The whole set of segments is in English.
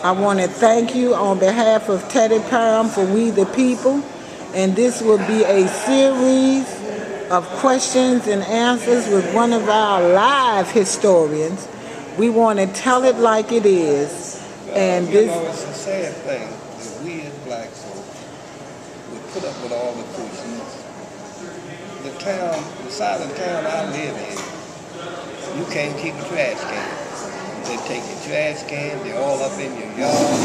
I want to thank you on behalf of Teddy Palm for We the People. And this will be a series of questions and answers with one of our live historians. We want to tell it like it is. And You this, know, it's a sad thing that we as black folk would put up with all the foolishness. The side of town I live in, you can't keep a trash can. They take your trash can, they're all up in your yard,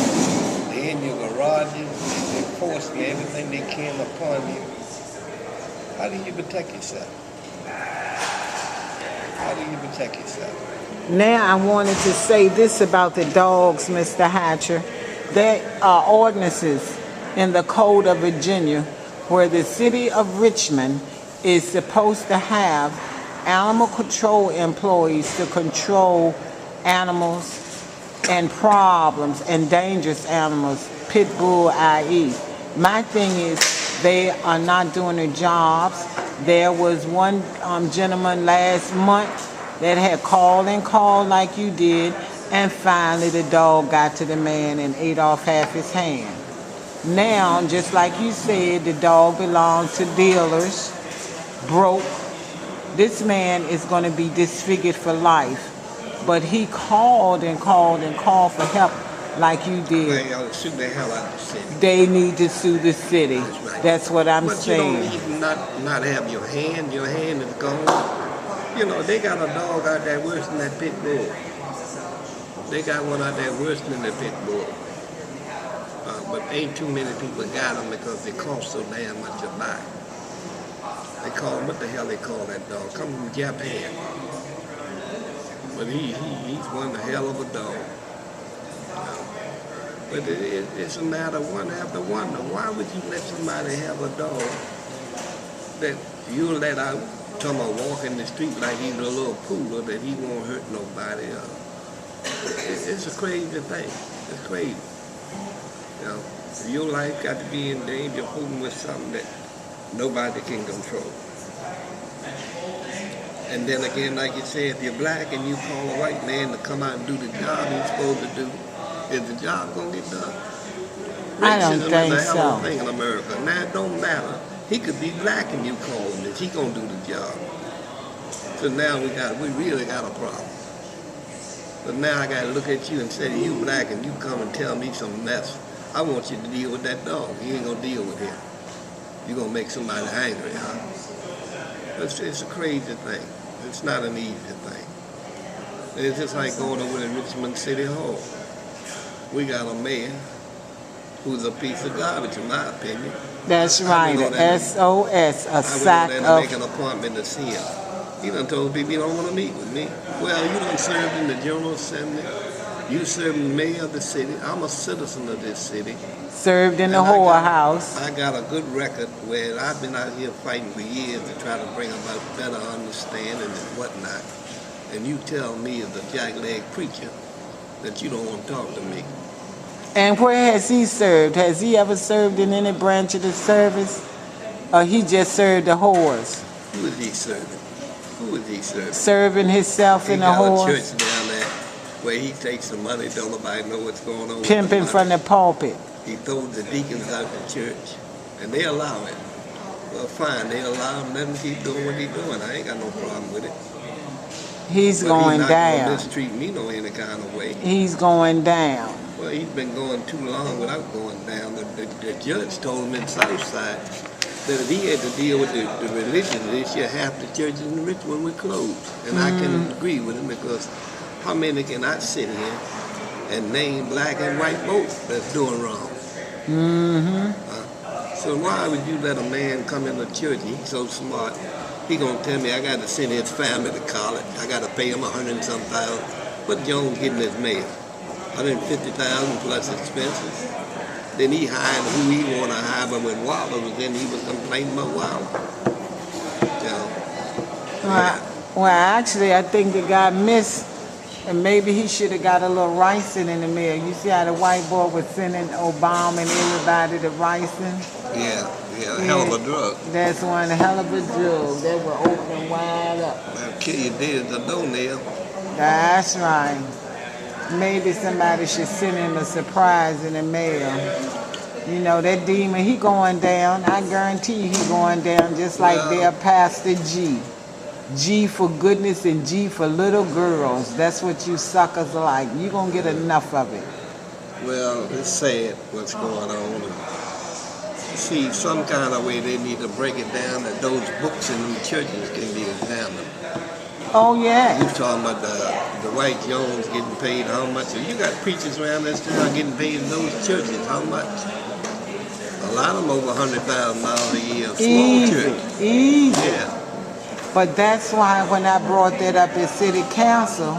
they're in your garages, they're forcing everything they can upon you. How do you protect yourself? How do you protect yourself? now I wanted to say this about the dogs, Mr. Hatcher. There are ordinances in the Code of Virginia where the city of Richmond is supposed to have animal control employees to control animals and problems and dangerous animals, pit bull, i.e. My thing is they are not doing their jobs. There was one gentleman last month that had called and called like you did, and finally the dog got to the man and ate off half his hand. Now, just like you said, the dog belonged to dealers, broke. This man is going to be disfigured for life. But he called and called and called for help like you did. Well, y'all sue the hell out of the city. They need to sue the city. That's right. That's what I'm but saying. But you don't need not have your hand is gone. You know, they got a dog out there worse than that pit bull. They got one out there worse than the pit bull. But ain't too many people got them because they cost so damn much to buy. They call him, what the hell they call that dog? Come from Japan. But he's one hell of a dog. But it's a matter of one have to wonder, why would you let somebody have a dog that you let out, talking about walking the street like he's a little poodle, that he won't hurt nobody? It's a crazy thing. It's crazy. You know, your life got to be in danger fooling with something that nobody can control. And then again, like you said, if you're black and you call a white man to come out and do the job he's supposed to do, is the job going to get done? I don't Racism think is a hell of so. a thing in America. Now, it don't matter. He could be black and you call him this. He going to do the job. So now we really got a problem. But now I got to look at you and say, you black and you come and tell me some mess. I want you to deal with that dog. You ain't going to deal with him. You're going to make somebody angry, huh? It's a crazy thing. It's not an easy thing. It's just like going over to Richmond City Hall. We got a mayor who's a piece of garbage, in my opinion. That's right, SOS, a sack I went over there to make an appointment to see him. He done told people he don't want to meet with me. Well, you done served in the General Assembly. You served in the mayor of the city. I'm a citizen of this city. Served in the whorehouse. I got a good record where I've been out here fighting for years to try to bring about better understanding and whatnot. And you tell me as a jackleg preacher that you don't want to talk to me. And where has he served? Has he ever served in any branch of the service? Or he just served the whores? Who is he serving? Who is he serving? Serving himself in the He whores? got a church down there where he takes the money, don't nobody know what's going on. Pimping from the pulpit. He throws the deacons out the church, and they allow it. Well, fine, they allow him, let him keep doing what he's doing. I ain't got no problem with it. He's but going he's not down. Gonna mistreat me no any kind of way. He's going down. Well, he's been going too long without going down. The judge told him in Southside that if he had to deal with the religion issue, half the churches in Richmond would close. And I can agree with him because how many can I sit here and name black and white both that's doing wrong? So why would you let a man come in the church? He's so smart. He gonna tell me I got to send his family to college. I got to pay him $100 and some thousand. What Jones getting his mail? $150,000 plus expenses. Then he hired who he want to hire, but when Waller was in, he was complaining about Waller. Well, actually, I think the guy missed, and maybe he should have got a little ricin in the mail. You see how the white boy was sending Obama and everybody the ricin? Yeah, hell of a drug. That's one hell of a drug. They were open wide up. That'll kill you dead as a doornail. That's right. maybe somebody should send him a surprise in the mail. You know, that demon, he going down. I guarantee you he going down just like their Pastor G. G for goodness and G for little girls. That's what you suckers like. You gonna get enough of it. Well, it's sad what's going on. See, some kind of way they need to break it down that those books in the churches can be examined. Oh yeah. You talking about the white Jones getting paid how much? So you got preachers around that still getting paid in those churches. How much? A lot of them over $100,000 a year. Small church. Easy. Yeah. But that's why when I brought that up at City Council,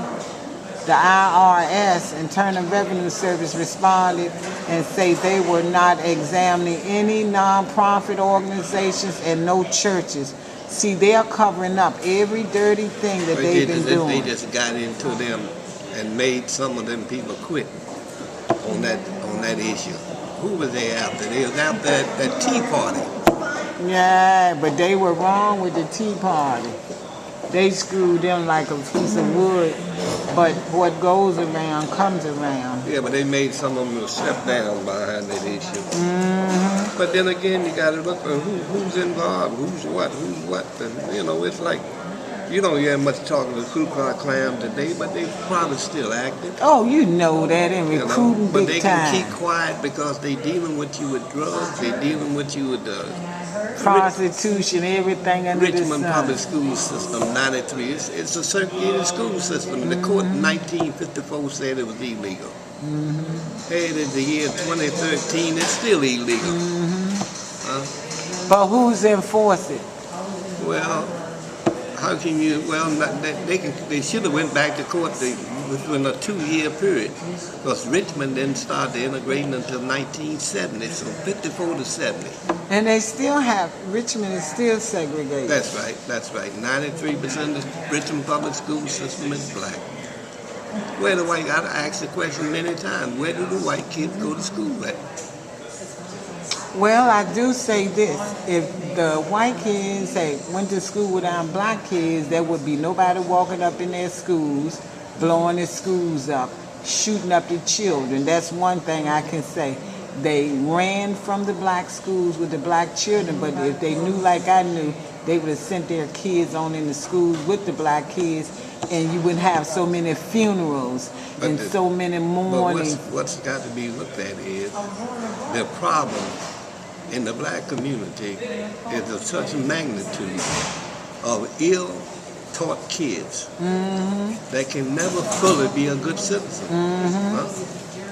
the IRS, Internal Revenue Service, responded and say they were not examining any nonprofit organizations and no churches. See, they're covering up every dirty thing that they've been doing. They just got into them and made some of them people quit on that issue. Who was they after? They was after that Tea Party. Yeah, but they were wrong with the Tea Party. They screwed them like a piece of wood, but what goes around comes around. Yeah, but they made some of them step down behind that issue. Mm-hmm. But then again, you got to look at who's involved, who's what, and you know, it's like you don't hear much talking to the Ku Klux Klan today, but they probably still active. Oh, you know that in recruiting but big they time. can keep quiet because they dealing with you with drugs, they dealing with you with prostitution, everything under the sun. Richmond Public School System, 93. It's a segregated school system. Mm-hmm. The court in 1954 said it was illegal. Mm-hmm. And in the year 2013, it's still illegal. Mm-hmm. But who's enforcing it? Well, how can you? Well, they should have went back to court within a 2-year period, because Richmond didn't start the integrating until 1970, so 54 to 70. And they still have, Richmond is still segregated. That's right. 93% of the Richmond public school system is black. Where the white, I've asked the question many times, where do the white kids go to school at? Well, I do say this, if the white kids went to school without black kids, there would be nobody walking up in their schools, blowing their schools up, shooting up the children. That's one thing I can say. They ran from the black schools with the black children, but if they knew like I knew, they would have sent their kids on in the schools with the black kids, and you wouldn't have so many funerals and so many mourning. But what's got to be looked at is the problem in the black community is of such magnitude of ill-taught kids that can never fully be a good citizen.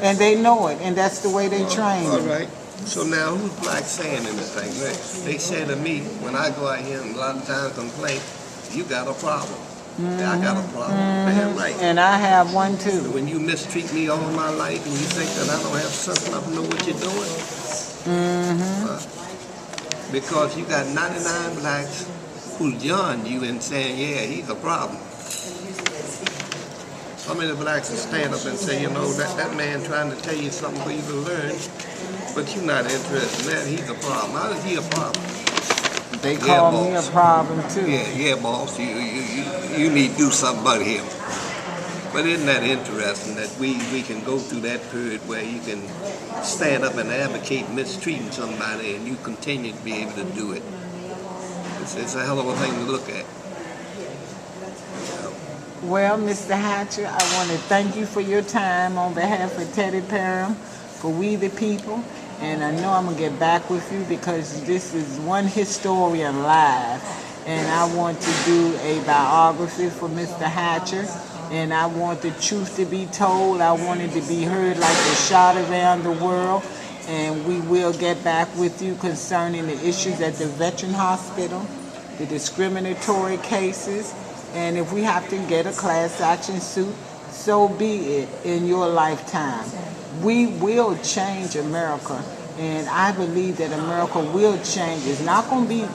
And they know it, and that's the way they train. All right. So now, who's black saying anything? They say to me, when I go out here and a lot of times complain, you got a problem. Yeah, I got a problem. Damn right. And I have one too. When you mistreat me all my life and you think that I don't have sense enough to know what you're doing, because you got 99 blacks who joined you in saying, yeah, he's a problem. How many blacks will stand up and say, you know, that man trying to tell you something for you to learn, but you're not interested in that, he's a problem. How is he a problem? They call me a problem too. Yeah, boss, you need to do something about him. But isn't that interesting that we can go through that period where you can stand up and advocate mistreating somebody and you continue to be able to do it? It's a hell of a thing to look at. Well, Mr. Hatcher, I want to thank you for your time on behalf of Teddy Parham, for We the People. And I know I'm going to get back with you because this is one historian live. And I want to do a biography for Mr. Hatcher. And I want the truth to be told. I want it to be heard like a shot around the world. And we will get back with you concerning the issues at the Veteran Hospital, the discriminatory cases. And if we have to get a class action suit, so be it in your lifetime. We will change America, and I believe that America will change. It's not going to be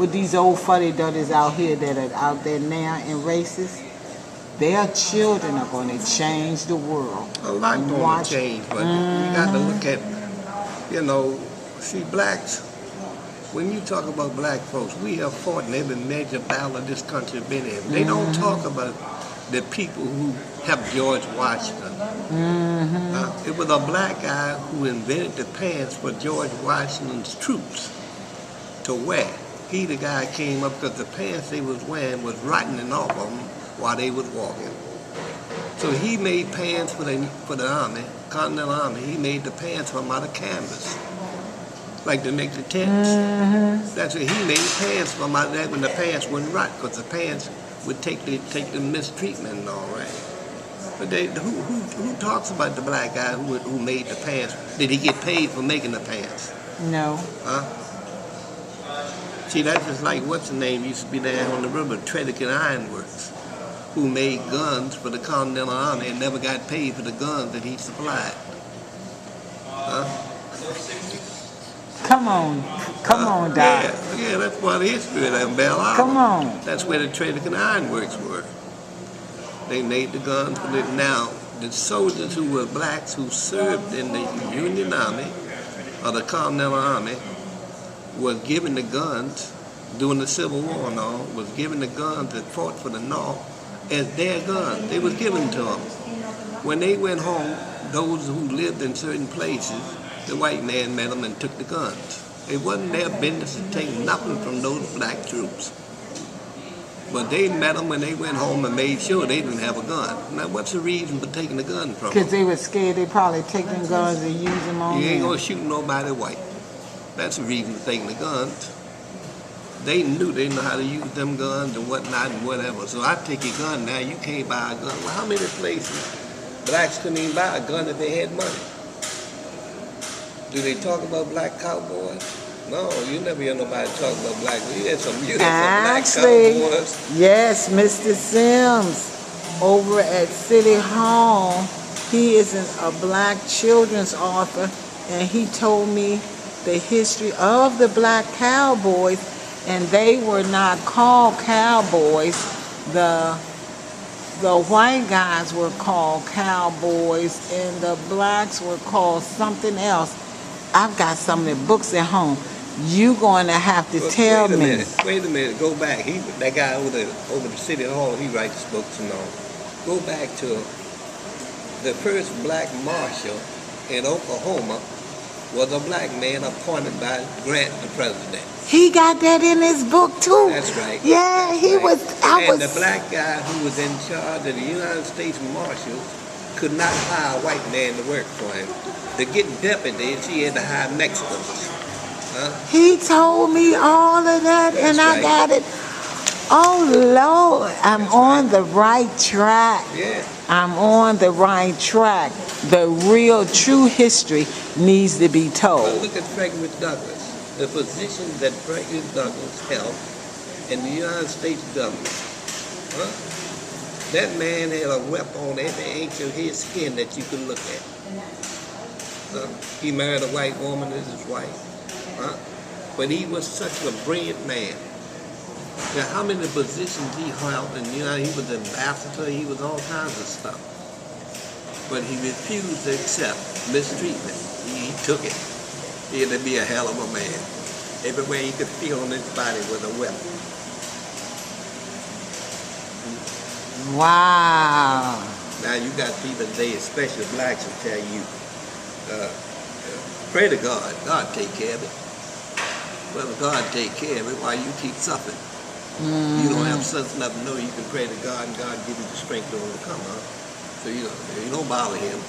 with these old fuddy-duddies out here that are out there now and racist. Their children are going to change the world. A lot going to change, but you got to look at, you know, see, blacks, when you talk about black folks, we have fought in every major battle this country been in. They don't talk about the people who helped George Washington. It was a black guy who invented the pants for George Washington's troops to wear. He the guy came up because the pants they was wearing was rotting off of them while they was walking. So he made pants for the army, Continental Army. He made the pants from out of canvas, like to make the tents. That's what he made pants from out of that when the pants wouldn't rot, because the pants would take the mistreatment and all right. But who talks about the black guy who made the pants? Did he get paid for making the pants? No. Huh? See, that's just like what's the name used to be there on the river, Tredican Iron Works, who made guns for the Continental Army and never got paid for the guns that he supplied. Huh? Come on, Doc. Yeah, that's part of the history of that Belle Isle. Come on. That's where the Tredican Iron Works were. They made the guns for it. Now, the soldiers who were blacks who served in the Union Army or the Continental Army was given the guns during the Civil War and all, was given the guns that fought for the North as their guns. They was given to them. When they went home, those who lived in certain places, the white man met them and took the guns. It wasn't their business to take nothing from those black troops. But they met them when they went home and made sure they didn't have a gun. Now, what's the reason for taking the gun from them? Because they were scared they probably take them guns and use them on You ain't them. gonna shoot nobody white. That's the reason for taking the guns. They knew they know how to use them guns and whatnot and whatever. So I take your gun now, you can't buy a gun. Well, how many places blacks couldn't even buy a gun if they had money? Do they talk about black cowboys? No, you never hear nobody talk about black. You had some black cowboys. Yes, Mr. Sims over at City Hall, he is a black children's author, and he told me the history of the black cowboys, and they were not called cowboys. The white guys were called cowboys, and the blacks were called something else. I've got some of the books at home. You're going to have to tell me. Wait a minute. Go back. That guy over the City Hall, he writes books and all. Go back to the first black marshal in Oklahoma was a black man appointed by Grant, the president. He got that in his book too. That's right. Yeah, That's he right. was. The black guy who was in charge of the United States Marshals could not hire a white man to work for him. To get deputies, he had to hire Mexicans. Huh? He told me all of that, That's and I right. got it. Oh Lord, I'm on the right track. Yeah. I'm on the right track. The real, true history needs to be Well, told. look at Frederick Douglass. The position that Frederick Douglass held in the United States government. Huh? That man had a welt on every inch of his skin that you could look at. He married a white woman as his wife. Huh? But he was such a brilliant man. Now, how many positions he held in the United States? He was ambassador, he was all kinds of stuff. But he refused to accept mistreatment. He took it. He had to be a hell of a man. Everywhere he could feel on his body was a weapon. Wow. Now you got people today, especially blacks, will tell you, pray to God. God take care of it. Well, if God take care of it, why you keep suffering? You don't have sense enough to know you can pray to God and God give you the strength to overcome, huh? So you don't bother him.